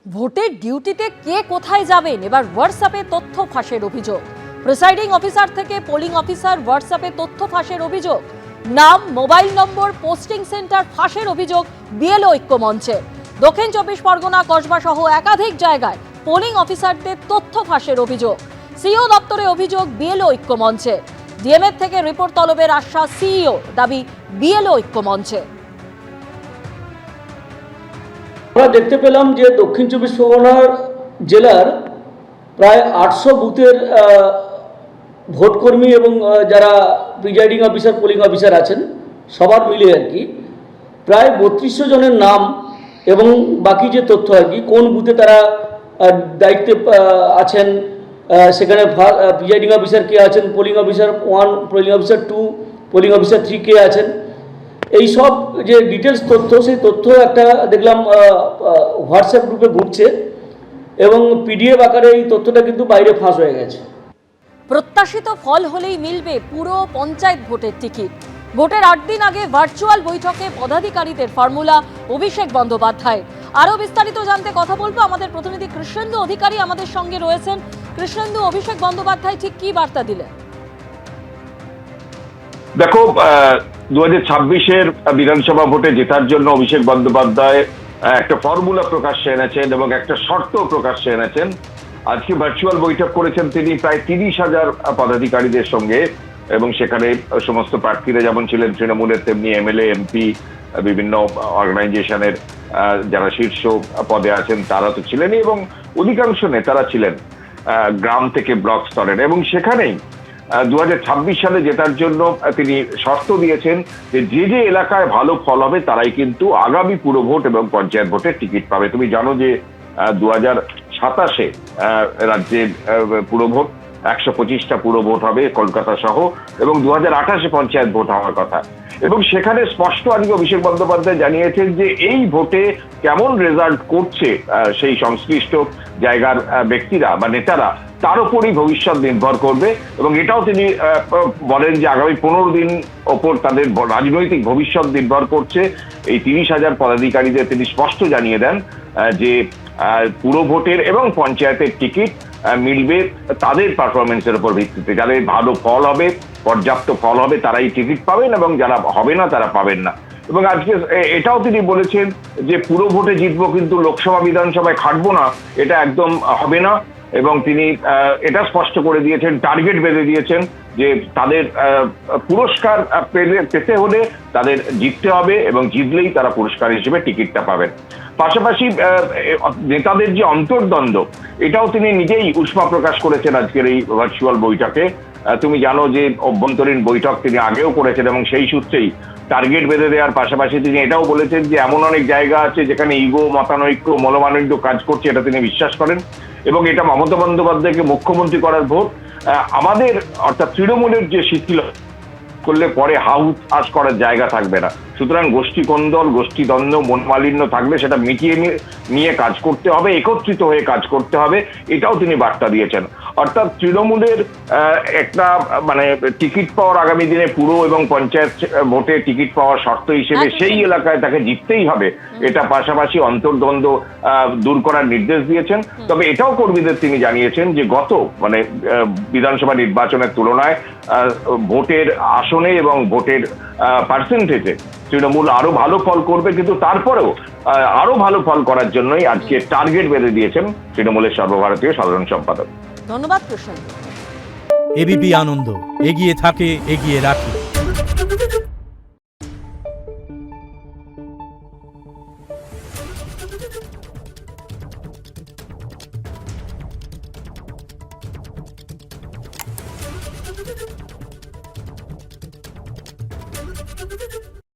ভোটের ডিউটিতে কে কোথায় যাবেন এবার হোয়াটসঅ্যাপে তথ্য ফাঁসের অভিযোগ। প্রিসাইডিং অফিসার থেকে পোলিং অফিসার হোয়াটসঅ্যাপে তথ্য ফাঁসের অভিযোগ। নাম, মোবাইল নম্বর, পোস্টিং সেন্টার ফাঁসের অভিযোগ বিএলও ঐক্য মঞ্চে। দক্ষিণ 24 পরগনা কসবা সহ একাধিক জায়গায় পোলিং অফিসারদের তথ্য ফাঁসের অভিযোগ। সিইও দপ্তরে অভিযোগ বিএলও ঐক্য মঞ্চে। ডিএমএর থেকে রিপোর্ট তলবের আশ্বাস সিইও, দাবি বিএলও ঐক্য মঞ্চে। আমরা দেখতে পেলাম যে দক্ষিণ 24 পরগনা জেলার প্রায় 800 বুথের ভোটকর্মী এবং যারা প্রিজাইডিং অফিসার, পোলিং অফিসার আছেন সবার মিলে আর কি প্রায় 3200 জনের নাম এবং বাকি যে তথ্য আর কি কোন বুথে তারা দায়িত্বে আছেন, সেখানে প্রিজাইডিং অফিসার কে আছেন, polling officer 1, polling officer 2, polling officer 3 কে আছেন, এই সব যে ডিটেলস তথ্য, সেই তথ্য একটা দেখলাম হোয়াটসঅ্যাপ গ্রুপে ঘুরছে এবং পিডিএফ আকারে এই তথ্যটা কিন্তু বাইরে ফাঁস হয়ে গেছে। প্রত্যাশিত ফল হলেই মিলবে পুরো পঞ্চায়েত ভোটের টিকিট। ভোটের 8 দিন আগে ভার্চুয়াল বৈঠকে পদাধিকারীদের ফর্মুলা অভিষেক বন্দ্যোপাধ্যায়। আরও বিস্তারিত জানতে কথা বলবো আমাদের প্রতিনিধি কৃষ্ণেন্দু অধিকারী আমাদের সঙ্গে রয়েছেন। কৃষ্ণেন্দু, অভিষেক বন্দ্যোপাধ্যায় ঠিক কি বার্তা দিলেন? দেখো, 2026-এর বিধানসভা ভোটে জেতার জন্য অভিষেক বন্দ্যোপাধ্যায় একটা ফর্মুলা প্রকাশ্যে এনেছেন এবং একটা শর্ত প্রকাশ্যে এনেছেন। আজকে ভার্চুয়াল বৈঠক করেছেন তিনি প্রায় 30,000 পদাধিকারীদের সঙ্গে এবং সেখানে সমস্ত প্রার্থীরা যেমন ছিলেন তৃণমূলের, তেমনি এমএলএ, এমপি, বিভিন্ন অর্গানাইজেশনের যারা শীর্ষ পদে আছেন তারা তো ছিলেনই এবং অধিকাংশ নেতারা ছিলেন গ্রাম থেকে ব্লক স্তরের। এবং সেখানেই 2026 সালে জেতার জন্য তিনি শর্ত দিয়েছেন যে যে এলাকায় ভালো ফল হবে তারাই কিন্তু আগামী পুরভোট এবং পঞ্চায়েত ভোটের টিকিট পাবে। তুমি জানো যে 2027-এ রাজ্যের পুরভোট 125টা পুরভোট হবে কলকাতা সহ এবং 2028-এ পঞ্চায়েত ভোট হওয়ার কথা। এবং সেখানে স্পষ্ট আজকে অভিষেক বন্দ্যোপাধ্যায় জানিয়েছেন যে এই ভোটে কেমন রেজাল্ট করছে সেই সংশ্লিষ্ট জায়গার ব্যক্তিরা বা নেতারা, তার উপরই ভবিষ্যৎ নির্ভর করবে। এবং এটাও তিনি বলেন যে আগামী 15 দিন ওপর তাদের রাজনৈতিক ভবিষ্যৎ নির্ভর করছে। এই 30,000 পদাধিকারীদের তিনি স্পষ্ট জানিয়ে দেন যে পুরো ভোটের এবং পঞ্চায়েতের টিকিট মিলবে তাদের পারফরমেন্সের উপর ভিত্তিতে। যাদের ভালো ফল হবে, পর্যাপ্ত ফল হবে, তারাই টিকিট পাবেন এবং যারা হবে না তারা পাবেন না। এবং আজকে এটাও তিনি বলেছেন যে পুরো ভোটে জিতবো কিন্তু লোকসভা বিধানসভায় খাটবো না, এটা একদম হবে না। এবং তিনি এটা স্পষ্ট করে দিয়েছেন, টার্গেট বেঁধে দিয়েছেন যে তাদের পুরস্কার পেতে হলে তাদের জিততে হবে এবং জিতলেই তারা পুরস্কার হিসেবে টিকিটটা পাবেন। পাশাপাশি নেতাদের যে অন্তর্দ্বন্দ্ব, এটাও তিনি নিজেই উষ্মা প্রকাশ করেছেন আজকের এই ভার্চুয়াল বৈঠকে। তুমি জানো যে অভ্যন্তরীণ বৈঠক তিনি আগেও করেছেন এবং সেই সূত্রেই টার্গেট বেঁধে দেওয়ার পাশাপাশি তিনি এটাও বলেছেন যে এমন অনেক জায়গা আছে যেখানে ইগো, মতানৈক্য, মনোমালিন্য কাজ করছে, এটা তিনি বিশ্বাস করেন। এবং এটা মমতা বন্দ্যোপাধ্যায়কে মুখ্যমন্ত্রী করার ভোট। আমাদের অর্থাৎ তৃণমূলের যে শিথিল করলে পরে হাউস করার জায়গা থাকবে না। সুতরাং গোষ্ঠী কোন্দল, গোষ্ঠী দ্বন্দ্ব, মনমালিন্য থাকলে সেটা মিটিয়ে নিয়ে কাজ করতে হবে, একত্রিত হয়ে কাজ করতে হবে, এটাও তিনি বার্তা দিয়েছেন। অর্থাৎ তৃণমূলের একটা টিকিট পাওয়ার আগামী দিনে পুরো এবং পঞ্চায়েত ভোটে টিকিট পাওয়ার শর্ত হিসেবে সেই এলাকায় তাকে জিততেই হবে, এটা পাশাপাশি অন্তর্দ্বন্দ্ব দূর করার নির্দেশ দিয়েছেন। তবে এটাও কর্মীদের তিনি জানিয়েছেন যে গত বিধানসভা নির্বাচনের তুলনায় ভোটের আসনে এবং ভোটের পার্সেন্টেজে তৃণমূল আরো ভালো ফল করবে, কিন্তু তারপরেও আরো ভালো ফল করার জন্যই আজকে টার্গেট বেঁধে দিয়েছেন তৃণমূলের সর্বভারতীয় সাধারণ সম্পাদক। ধন্যবাদ কৃষ্ণ। এবিপি আনন্দ, এগিয়ে থাকে, এগিয়ে রাখে। Thank you.